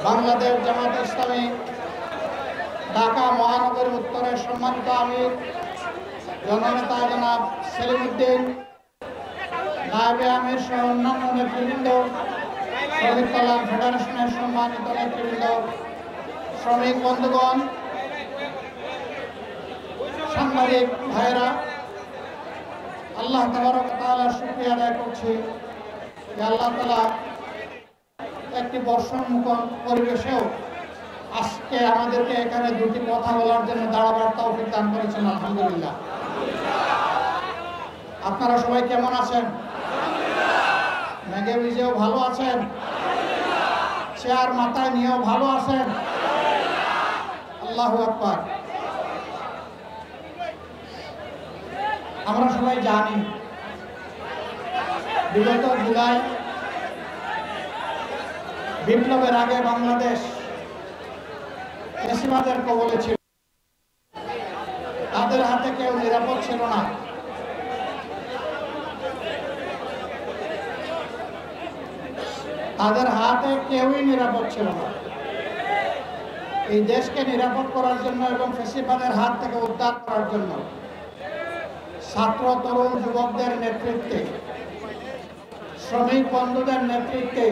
বাংলাদেশ জামাত ইসলামী ঢাকা মহানগরী উত্তরের সম্মানিত আমির জননেতা জনাব সেলিম উদ্দিন, নায়েবে আমির সহ অন্যান্য নেতৃবৃন্দ, শ্রমিক কল্যাণ ফেডারেশনের সম্মানিত নেতৃবৃন্দ, শ্রমিক বন্ধুগণ, সাংবাদিক ভাইয়েরা, আল্লাহ তাবারক ওয়া তাআলার শুকরিয়া আদায় করছি যে আল্লাহ তাআলা একটি বর্ষণমুখর পরিবেশেও আজকে আমাদেরকে এখানে দুটি কথা বলার জন্য দাঁড়াবার তৌফিক দান করেছেন। আলহামদুলিল্লাহ। আপনারা সবাই কেমন আছেন? মেঘে ভিজেও ভালো আছেন? চেয়ার মাথায় নিয়েও ভালো আছেন? আল্লাহু আকবার। আমরা সবাই জানি বিগত জুলাই বিপ্লবের আগে বাংলাদেশ ফ্যাসিবাদের কবলে ছিল। তাদের হাতে কেউ নিরাপদ ছিল না। তাদের হাতে কেউই নিরাপদ ছিল না। এই দেশকে নিরাপদ করার জন্য এবং ফ্যাসিবাদের হাত থেকে উদ্ধার করার জন্য ছাত্র তরুণ যুবকদের নেতৃত্বে, শ্রমিক বন্ধুদের নেতৃত্বে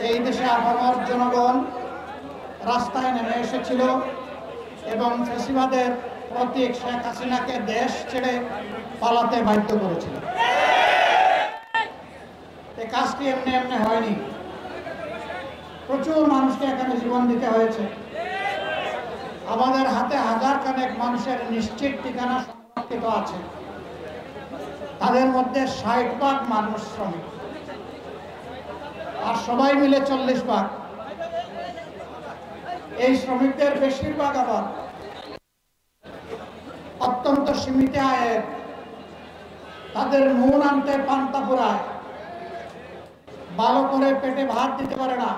এই দেশে আপামর জনগণ রাস্তায় নেমে এসেছিল এবং ফ্যাসিবাদের প্রতীক শেখ হাসিনাকে দেশ ছেড়ে পালাতে বাধ্য করেছিল। এই কাজটি এমনি এমনি হয়নি। প্রচুর মানুষকে এখানে জীবন দিতে হয়েছে। আমাদের হাতে হাজার খানেক মানুষের নিশ্চিত ঠিকানা সংরক্ষিত আছে। তাদের মধ্যে 60% মানুষ শ্রমিক, আর সবাই মিলে 40%। এই শ্রমিকদের বেশিরভাগ আবার অত্যন্ত সীমিত আয়ের। তাদের নুন আনতে পান্তা ফুরায়, ভালো করে পেটে ভাত দিতে পারে না,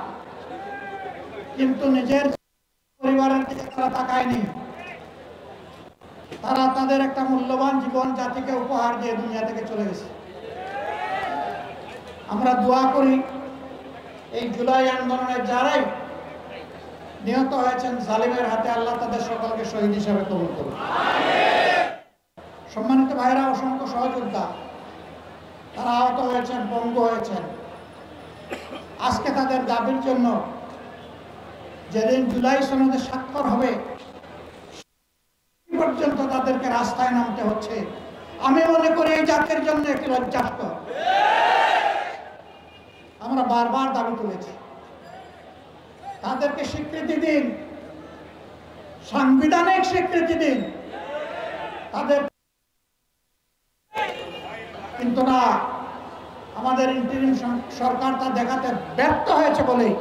কিন্তু নিজের পরিবারের দিকে তারা তাকায়নি। তারা তাদের একটা মূল্যবান জীবন জাতিকে উপহার দিয়ে দুনিয়া থেকে চলে গেছে। আমরা দোয়া করি এই জুলাই আন্দোলনের যারাই নিহত হয়েছেন জালিমের হাতে, আল্লাহ তাদের সকলকে শহীদ হিসাবে কবুল করুন। সম্মানিত ভাইরা, অসংখ্য সহযোদ্ধা তারা আহত হয়েছেন, পঙ্গু হয়েছেন। আজকে তাদের দাবির জন্য যেদিন জুলাই সনদে স্বাক্ষর হবে পর্যন্ত তাদেরকে রাস্তায় নামতে হচ্ছে। আমি মনে করি এই জাতির জন্য একটি লজ্জাস্কর। আমরা বারবার দাবি তুলেছি, তাদেরকে স্বীকৃতি দিন, সাংবিধানিক স্বীকৃতি দিন তাদের। কিন্তু না, আমাদের ইন্টারিম সরকার তা দেখাতে ব্যর্থ হয়েছে বলেই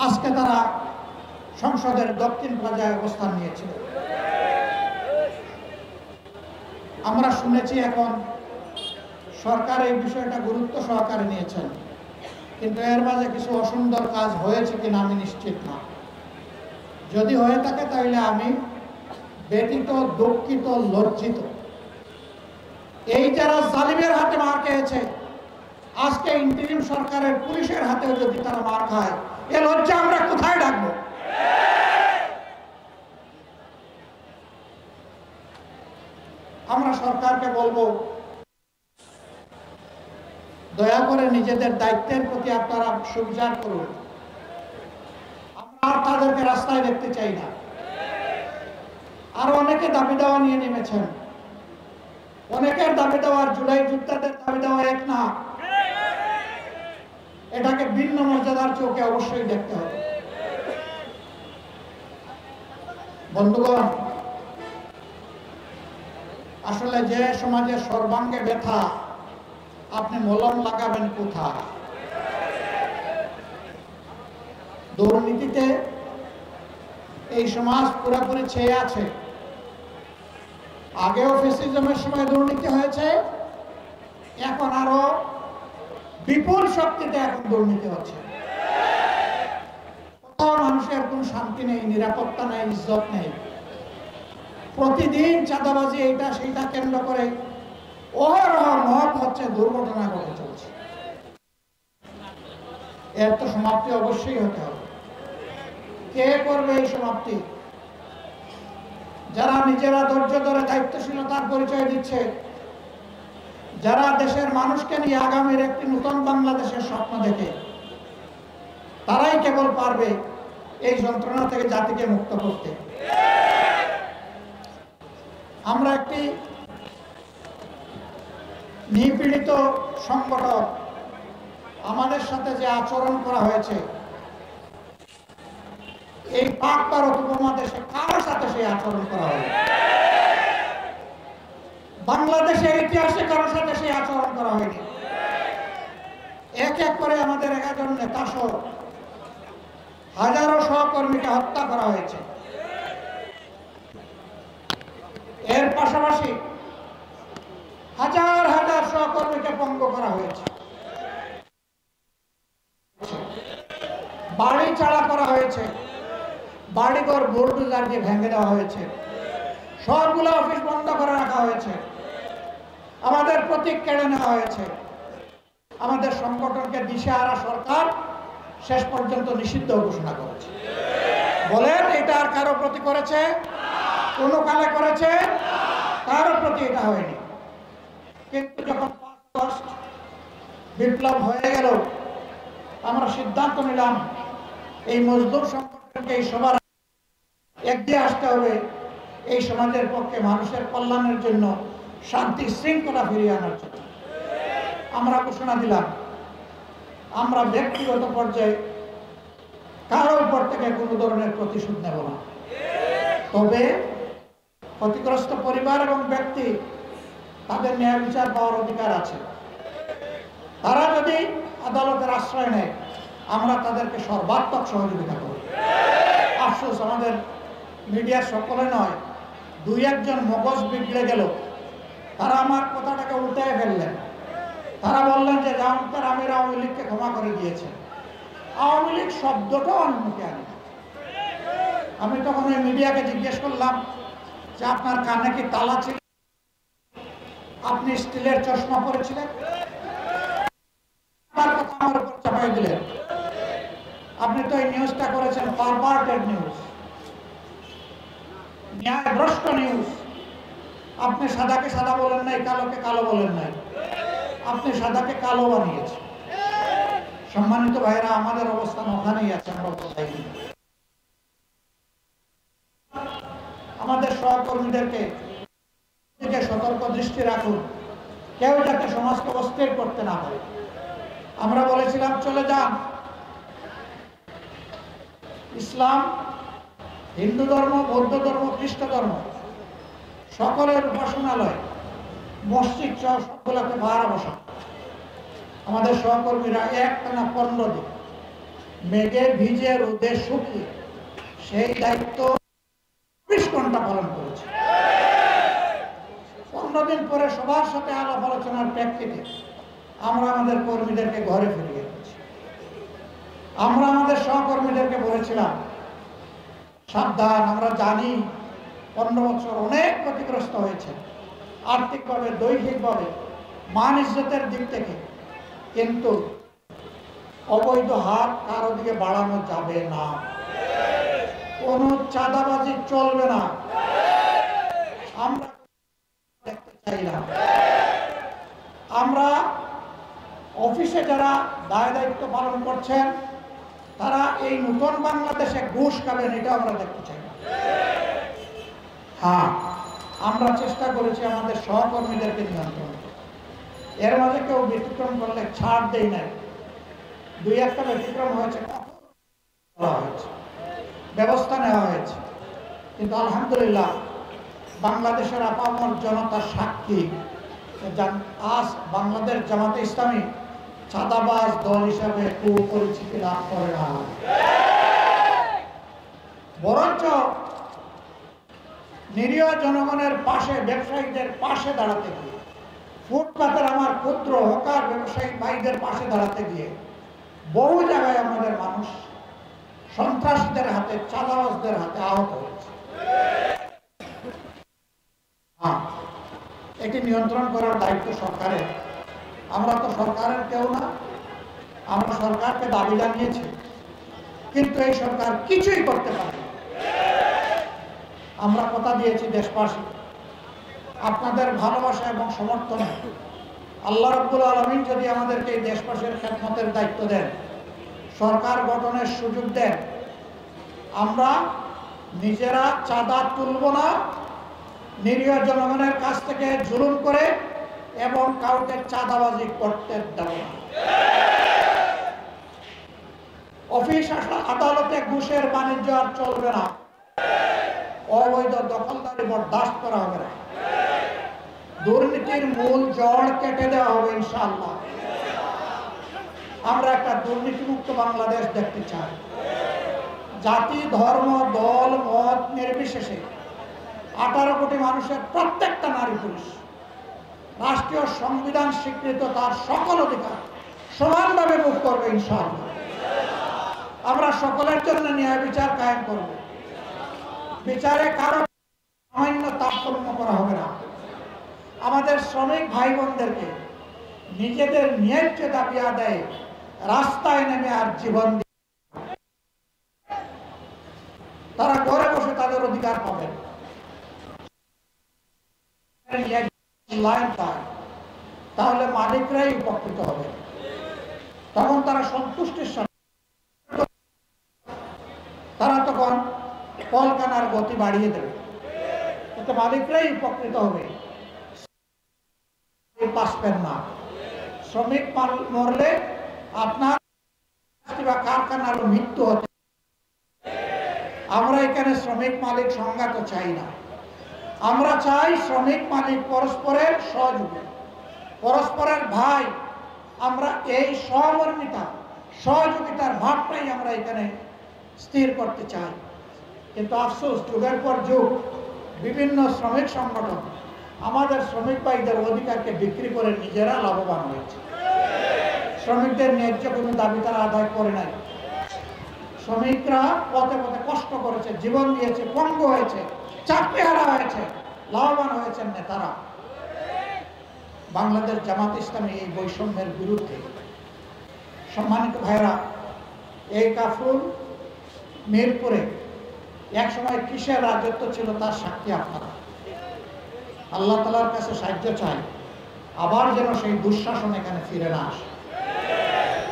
আজকে তারা সংসদের দক্ষিণ প্লাজায় অবস্থান নিয়েছিল। আমরা শুনেছি এখন সরকার এই বিষয়টা গুরুত্ব সহকারে নিয়েছেন, কিন্তু এর মাঝে কিছু অসুন্দর কাজ হয়েছে কিনা আমি নিশ্চিত না। যদি হয়ে থাকে তাহলে আমি ব্যথিত, দুঃখিত, লজ্জিত। এই যারা জালিমের হাতে মার খেয়েছে, আজকে ইন্টারিম সরকারের পুলিশের হাতেও যদি তারা মার খায়, এ লজ্জা আমরা কোথায় ডাকবো? আমরা সরকারকে বলবো, দয়া করে নিজেদের দায়িত্বের প্রতি আপনারা সুবিচার করুন। আমরা আর তাদেরকে রাস্তায় দেখতে চাই না। আরো অনেকে দাবি দেওয়া নিয়ে নেমেছেন। অনেকের দাবি দেওয়ার জুলাই যোদ্ধাদের দাবি দেওয়া এক না। এটাকে ভিন্ন মর্যাদার চোখে অবশ্যই দেখতে হবে। বন্ধুগণ, আসলে যে সমাজের সর্বাঙ্গে ব্যথা, আপনি মলম লাগাবেন কোথায়? দুর্নীতিতে এই সমাজ পুরোপুরি ছেয়ে আছে। আগেও ফ্যাসিজমের সময় দুর্নীতি হয়েছে, এখন আরো বিপুল শক্তিতে এখন দুর্নীতি হচ্ছে। কোথাও মানুষের কোনো শান্তি নেই, নিরাপত্তা নেই, ইজ্জত নেই। প্রতিদিন চাঁদাবাজি, এইটা সেইটা কেন্দ্র করে অহরহ মহৎ হচ্ছে, দুর্ঘটনা ঘটে চলছে। এর তো সমাপ্তি অবশ্যই হতে হবে। কে করবে এই সমাপ্তি? যারা নিজেরা ধৈর্য ধরে দায়িত্বশীলতার পরিচয় দিচ্ছে, যারা দেশের মানুষকে নিয়ে আগামীর একটি নতুন বাংলাদেশের স্বপ্ন দেখে, তারাই কেবল পারবে এই যন্ত্রণা থেকে জাতিকে মুক্ত করতে। আমরা একটি নিপীড়িত সংগঠন, আমাদের সাথে যে আচরণ করা হয়েছে, এই পাক ভারত উপমহাদেশে কারোর সাথে সেই আচরণ করা হয়েছে? বাংলাদেশের ইতিহাসে কারোর সাথে সেই আচরণ করা হয়নি। এক এক করে আমাদের 11 জন নেতা সহ হাজারো সহকর্মীকে হত্যা করা হয়েছে। এর পাশাপাশি হাজার হাজার সহকর্মীকে পঙ্গু করা হয়েছে, বাড়ি ছাড়া করা হয়েছে, বাড়িঘর বুলডোজার দিয়ে ভেঙে দেওয়া হয়েছে, সবগুলো অফিস বন্ধ করে রাখা হয়েছে, আমাদের প্রতীক কেড়ে নেওয়া হয়েছে, আমাদের সংগঠনকে দিশেহারা সরকার শেষ পর্যন্ত নিষিদ্ধ ঘোষণা করেছে। বলেন, এটা আর কারো প্রতি করেছে? কোন কালে করেছে? কারো প্রতি এটা হয়নি। কিন্তু যখন 5 আগস্ট বিপ্লব হয়ে গেল, আমরা সিদ্ধান্ত নিলাম এই মজদুর সংগঠনকে এই সবার এগিয়ে আসতে হবে, এই সমাজের পক্ষে মানুষের কল্যাণের জন্য, শান্তি শৃঙ্খলা ফিরিয়ে আনার জন্য। আমরা ঘোষণা দিলাম আমরা ব্যক্তিগত পর্যায়ে কারো উপর থেকে কোনো ধরনের প্রতিশোধ নেব না। তবে ক্ষতিগ্রস্ত পরিবার এবং ব্যক্তি, তাদের ন্যায় বিচার পাওয়ার অধিকার আছে। তারা যদি আদালতের আশ্রয় নেয়, আমরা তাদেরকে সর্বাত্মক সহযোগিতা করি। আফসোস, আমাদের মিডিয়ার সকলে নয়, 2-1 জন মগজ বিগড়ে গেল, তারা আমার কথাটাকে উল্টায় ফেললেন। তারা বললেন যে জামাতের আমির আওয়ামী লীগকে ক্ষমা করে দিয়েছে। আওয়ামী লীগ শব্দটাও আমি মুখে আনি। আমি তখন ওই মিডিয়াকে জিজ্ঞেস করলাম যে আপনার কানে কি তালা ছিল? আপনি স্টিলের চশমা পরেছিলেন? আপনার কথা আমার উপর চাপাই দিলেন। আপনি তো এই নিউজটা করেছেন পারভার্টেড নিউজ, ন্যায়ভ্রষ্ট নিউজ। আপনি সাদাকে সাদা বলেন নাই, কালোকে কালো বলেন নাই, আপনি সাদাকে কালো বানিয়েছেন। সম্মানিত ভাইরা, আমাদের অবস্থান ওখানেই আছে, আমরা কোথায় নেই। আমাদের সহকর্মীদেরকে সতর্ক দৃষ্টি রাখুন, কেউ যাতে সমাজকে অস্থির করতে না পারে। আমরা বলেছিলাম চলে যান, ইসলাম, হিন্দু ধর্ম, বৌদ্ধ ধর্ম, খ্রিস্ট ধর্ম সকলের উপাসনালয়, মসজিদ সহ সবগুলোকে ভাড়া বসা। আমাদের সহকর্মীরা একটানা 15 দিন মেঘে ভিজে রোদে শুকিয়ে সেই দায়িত্ব 24 ঘন্টা পালন করেছে। 15 দিন পরে সবার সাথে আলাপ আলোচনার প্রেক্ষিতে আমরা আমাদের কর্মীদেরকে ঘরে ফিরিয়ে দিয়েছি। আমরা আমাদের সহকর্মীদেরকে বলেছিলাম সাবধান, আমরা জানি 15 বছর অনেক ক্ষতিগ্রস্ত হয়েছে, আর্থিকভাবে, দৈহিকভাবে, মান ইজ্জতের দিক থেকে, কিন্তু অবৈধ হাত কারো দিকে বাড়ানো যাবে না, কোনো চাঁদাবাজি চলবে না, আমরা দেখতে চাই না। আমরা অফিসে যারা দায় দায়িত্ব পালন করছেন, তারা এই নতুন বাংলাদেশে ঘুষ খাবেন, এটা আমরা দেখতে চাই না। হ্যাঁ, আমরা চেষ্টা করেছি আমাদের সহকর্মীদেরকে নিয়ন্ত্রণ করতে। এর মাঝে কেউ ব্যতিক্রম করলে ছাড় দেই নাই। 2-1টা ব্যতিক্রম হয়েছে, ব্যবস্থা নেওয়া হয়েছে। কিন্তু আলহামদুলিল্লাহ বাংলাদেশের আপামর জনতার সাক্ষী, আজ বাংলাদেশ জামাতে ইসলামী চাঁদাবাজ দল হিসাবে পরিচিতি লাভ করে না, বরঞ্চ নিরীহ জনগণের পাশে, ব্যবসায়ীদের পাশে দাঁড়াতে গিয়ে, ফুটপাতের আমার ক্ষুদ্র হকার ব্যবসায়ী ভাইদের পাশে দাঁড়াতে গিয়ে বহু জায়গায় আমাদের মানুষ সন্ত্রাসীদের হাতে, চাঁদাবাজদের হাতে আহত হয়েছে। এটি নিয়ন্ত্রণ করার দায়িত্ব সরকারের। আমরা তো সরকারের কেউ না, আমরা সরকারকে দাবি জানিয়েছি কিন্তু এই সরকার কিছুই করতে পারে না। আমরা কথা দিয়েছি দেশবাসী, আপনাদের ভালোবাসা এবং সমর্থনে আল্লাহ রাব্বুল আলামিন যদি আমাদেরকে এই দেশবাসীর খেদমতের দায়িত্ব দেন, সরকার গঠনের সুযোগ দেন, আমরা নিজেরা চাঁদা তুলব না, নিরীহ জনগণের কাছ থেকে জুলুম করে এবং কাউকে চাঁদাবাজি করতে দেব না। অফিস আদালতে ঘুষের বাণিজ্য আর চলবে না, অবৈধ দখলদারি বরদাস্ত করা হবে না, দুর্নীতির মূল জড় কেটে দেওয়া হবে ইনশাআল্লাহ। আমরা একটা দুর্নীতিমুক্ত বাংলাদেশ দেখতে চাই। জাতি, ধর্ম, দল, মত নির্বিশেষে 18 কোটি মানুষের প্রত্যেকটা নারী পুরুষ রাষ্ট্রীয় সংবিধান স্বীকৃত তার সকল অধিকার সমানভাবে ভোগ করবে ইনশাআল্লাহ। আমরা সকলের জন্য ন্যায় বিচার কায়েম করব। বিচারে কারো সামান্য তারতম্য করা হবে না। আমাদের শ্রমিক ভাই বোনদেরকে নিজেদের ন্যায্য দাবি আদায়ে রাস্তায় নেমে আর জীবন তারা ঘরে বসে তাদের অধিকার পাবেন। তাহলে মালিকরাই উপকৃত হবে। তখন তারা সন্তুষ্টির সাথে তারা তখন কলকারখানার গতি বাড়িয়ে দেবে, এতে মালিকরাই উপকৃত হবে, বাঁচবেন না। শ্রমিক মরলে আপনার বা কারখানার মৃত্যু হতে। আমরা এখানে শ্রমিক মালিক সংঘাত চাই না। আমরা চাই শ্রমিক মালিক পরস্পরের সহযোগী, পরস্পরের ভাই। আমরা এই সহমর্মিতা সহযোগিতার ভাবটাই আমরা এখানে স্থির করতে চাই। কিন্তু আফসোস, যুগের পর যুগ বিভিন্ন শ্রমিক সংগঠন আমাদের শ্রমিক ভাইদের অধিকারকে বিক্রি করে নিজেরা লাভবান হয়েছে। শ্রমিকদের ন্যায্য কোনো দাবি তারা আদায় করে নাই। শ্রমিকরা পথে পথে কষ্ট করেছে, জীবন দিয়েছে, পঙ্গু হয়েছে, চাকরি হারা হয়েছে, লাভবান হয়েছেন নেতারা। বাংলাদেশ জামাত ইসলামী এই বৈষম্যের বিরুদ্ধে। সম্মানিত ভাইরা, এই কাফরুল মিরপুরে একসময় কিসের রাজত্ব ছিল তার সাক্ষী আপনারা। আল্লাহ তাআলার কাছে সাহায্য চাই, আবার যেন সেই দুঃশাসন এখানে ফিরে না আসে,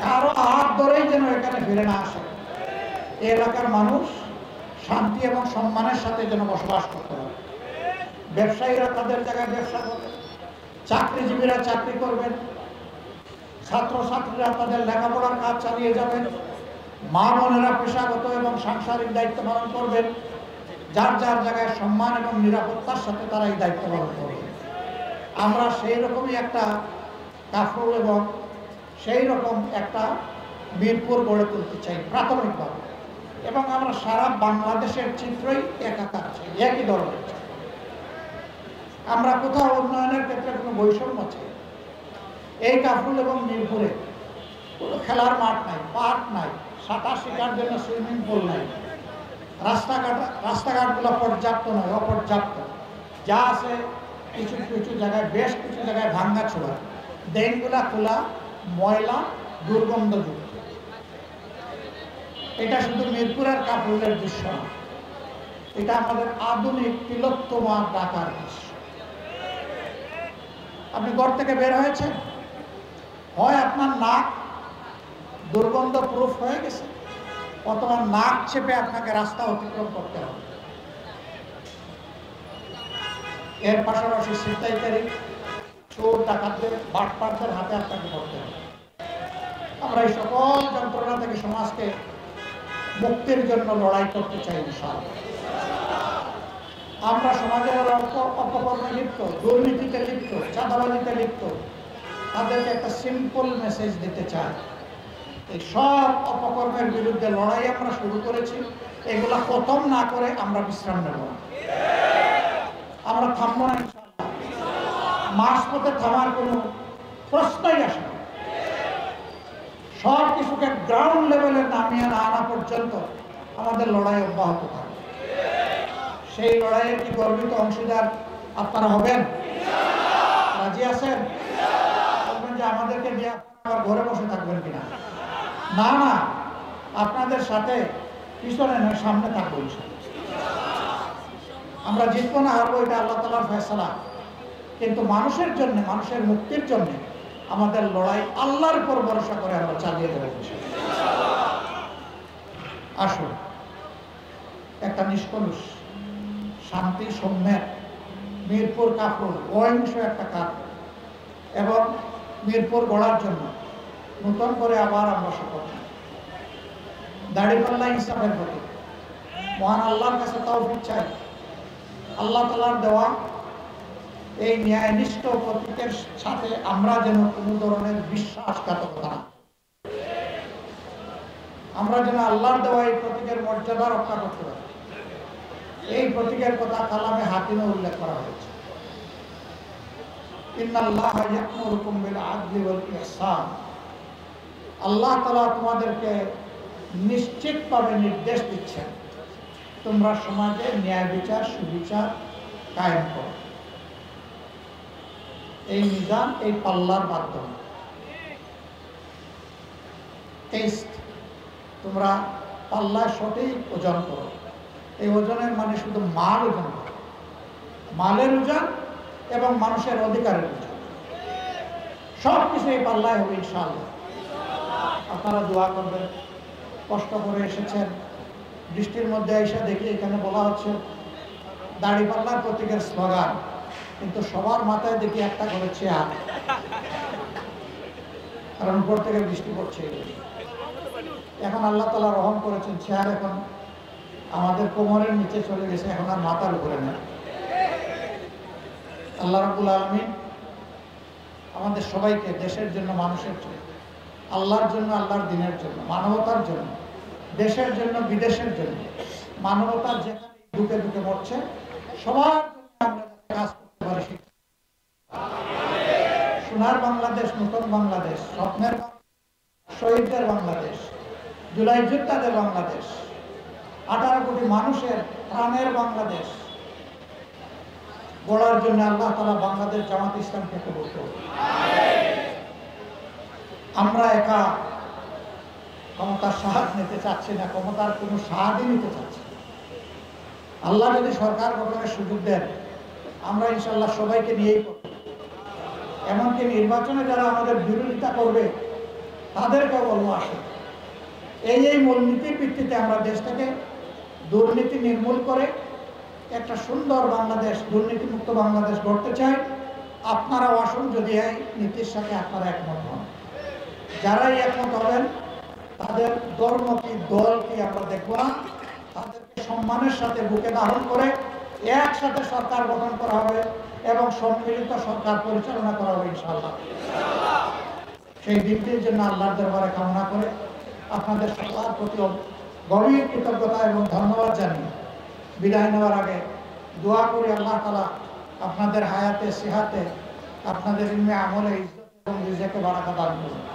কারো হাত ধরেই যেন এখানে ফিরে না আসে। এই এলাকার মানুষ শান্তি এবং সম্মানের সাথে যেন বসবাস করতে হবে। ব্যবসায়ীরা তাদের জায়গায় ব্যবসা করবেন, চাকরিজীবীরা চাকরি করবেন, ছাত্রছাত্রীরা তাদের লেখাপড়ার কাজ চালিয়ে যাবেন, মা বোনেরা পেশাগত এবং সাংসারিক দায়িত্ব পালন করবেন। যার যার জায়গায় সম্মান এবং নিরাপত্তার সাথে তারা এই দায়িত্ব পালন করবে। আমরা সেই রকমই একটা কাফরুল এবং সেই রকম একটা মিরপুর গড়ে তুলতে চাই প্রাথমিকভাবে, এবং আমরা সারা বাংলাদেশের চিত্রই একাকার চাই, একই ধরনের চাই। আমরা কোথাও উন্নয়নের ক্ষেত্রে কোনো বৈষম্য চাই। এই কাফরুল এবং মিরপুরে কোনো খেলার মাঠ নাই, পার্ক নাই, সাঁতার শেখার জন্য সুইমিং পুল নাই, রাস্তাঘাটগুলো পর্যাপ্ত নয়, অপর্যাপ্ত। যা আছে কিছু কিছু জায়গায়, বেশ কিছু জায়গায় ভাঙ্গা ছোড়া, ড্রেনগুলা খোলা, ময়লা, দুর্গন্ধযুক্ত। এটা শুধু মিরপুরের কাফরুলের দৃশ্য না, এটা আমাদের আধুনিক তিলোত্তমা ঢাকার দৃশ্য। আপনি ঘর থেকে বের হয়েছেন, হয় আপনার নাক দুর্গন্ধ প্রুফ হয়ে গেছে, অথবা নাক চেপে আপনাকে রাস্তা অতিক্রম করতে হবে। এর পাশাপাশি ছিনতাইকারী, চোর, ডাকাতদের, বাটপারদের হাতে আপনাকে পড়তে হবে। আমরা এই সকল যন্ত্রণা থেকে সমাজকে মুক্তির জন্য লড়াই করতে চাই ইনশাআল্লাহ। আমরা সমাজের অপকর্মে লিপ্ত, দুর্নীতিতে লিপ্ত, চাঁদাবাজিতে লিপ্ত তাদেরকে একটা সিম্পল মেসেজ দিতে চাই। এই সব অপকর্মের বিরুদ্ধে লড়াই আমরা শুরু করেছি, এগুলা খতম না করে আমরা বিশ্রাম নেব না, আমরা থামবো না ইনশাআল্লাহ। মাঝপথে থামার কোনো প্রশ্নই আসে না। সব কিছুকে গ্রাউন্ড লেভেলে নামিয়ে না আনা পর্যন্ত আমাদের লড়াই অব্যাহত থাকবে। সেই লড়াইয়ের কি গর্বিত অংশীদার আপনারা হবেন? রাজি আছেন? বলবেন যে আমাদেরকে দিয়ে আবার ঘরে বসে থাকবেন কিনা? না না, আপনাদের সাথে পিছনে নয় সামনে থাকবো ইনশাআল্লাহ। আমরা জিতবো না হারবো এটা আল্লাহ তাআলার ফয়সালা, কিন্তু মানুষের জন্য, মানুষের মুক্তির জন্য আমাদের লড়াই আল্লাহর উপর ভরসা করে আমরা চালিয়ে দেবো। আসুন একটা নিষ্কলুষ শান্তি সৌম্যের মিরপুর কাপড় অহিংস একটা কাজ এবং মিরপুর গড়ার জন্য নতুন করে আবার আমরা শপথ নিই। দাড়িপাল্লা ইনসাফের প্রতি মহান আল্লাহর কাছে তৌফিক চাই। আল্লাহ তাআলার দেওয়া এই ন্যায়নিষ্ঠ প্রতীকের সাথে আমরা যেন কোনো ধরনের বিশ্বাসঘাতকতা না, আমরা যেন আল্লাহর দেওয়া এই প্রতীকের মর্যাদা রক্ষা করতে পারি। এই প্রতীকের কথা কালামে হাকিমে উল্লেখ করা হয়েছে, ইন্নাল্লাহা ইয়া'মুরুকুম বিল আদলি ওয়াল ইহসান। আল্লাহ তাআলা তোমাদেরকে নিশ্চিতভাবে নির্দেশ দিচ্ছেন তোমরা সমাজে ন্যায় বিচার সুবিচার কায়েম করো। এই মিজান, এই পাল্লার মাধ্যমে টেস্ট, তোমরা পাল্লায় সঠিক ওজন করো। এই ওজনের মানে শুধু মাল ওজন করো, মালের ওজন এবং মানুষের অধিকারের ওজন, সব কিছু এই পাল্লায় হবে ইনশাআল্লাহ। আপনারা দোয়া করবেন। কষ্ট করে এসেছেন, বৃষ্টির মধ্যে এসে দেখি এখানে বলা হচ্ছে দাড়িপাল্লার প্রতীকের স্লোগান, কিন্তু সবার মাথায় দেখি একটা করে চেয়ার, কারণ উপর থেকে বৃষ্টি পড়ছে। এখন আল্লাহ তাআলা রহম করেছেন, চেয়ার এখন আমাদের কোমরের নিচে চলে গেছে, এখন আর মাথার উপরে নেই। আল্লাহ রাব্বুল আলামিন আমাদের সবাইকে দেশের জন্য, মানুষের জন্য, আল্লাহর জন্য, আল্লাহর দ্বীনের জন্য, মানবতার জন্য, দেশের জন্য, বিদেশের জন্য, মানবতার যেখানে ঢুকে ঢুকে মরছে সবার জন্য আমরা কাজ করতে পারি। সোনার বাংলাদেশ, নতুন বাংলাদেশ, স্বপ্নের শহীদদের বাংলাদেশ, জুলাই যোদ্ধাদের বাংলাদেশ, 18 কোটি মানুষের প্রাণের বাংলাদেশ গড়ার জন্য আল্লাহ তাআলা বাংলাদেশ জামাত ইসলামকে কবুল করুন। আমরা একা ক্ষমতার সাহায্য নিতে চাচ্ছি না, ক্ষমতার কোনো সাহায্য নিতে চাচ্ছি না। আল্লাহ যদি সরকার গঠনের সুযোগ দেন, আমরা ইনশাআল্লাহ সবাইকে নিয়েই করব। এমনকি নির্বাচনে যারা আমাদের বিরোধিতা করবে তাদেরকে বলবো, আসে এই মূলনীতির ভিত্তিতে আমরা দেশটাকে দুর্নীতি নির্মূল করে একটা সুন্দর বাংলাদেশ, দুর্নীতিমুক্ত বাংলাদেশ গড়তে চাই। আপনারাও আসুন যদি এই নীতির সাথে আপনারা একমত হন। যারাই একমত হবেন তাদের ধর্ম কি, দল কি আমরা দেখব না, তাদেরকে সম্মানের সাথে বুকে ধারণ করে একসাথে সরকার গঠন করা হবে এবং সম্মিলিত সরকার পরিচালনা করা হবে ইনশাআল্লাহ। সেই দিনটির জন্য আল্লাহর দরবারে কামনা করে আপনাদের সবার প্রতি গভীর কৃতজ্ঞতা এবং ধন্যবাদ জানিয়ে বিদায় নেওয়ার আগে দোয়া করি আল্লাহ তাআলা আপনাদের হায়াতে, সিহাতে, আপনাদের ইলমে আমলে, ইজ্জত এবং রিজকে বারাকা দান করুন।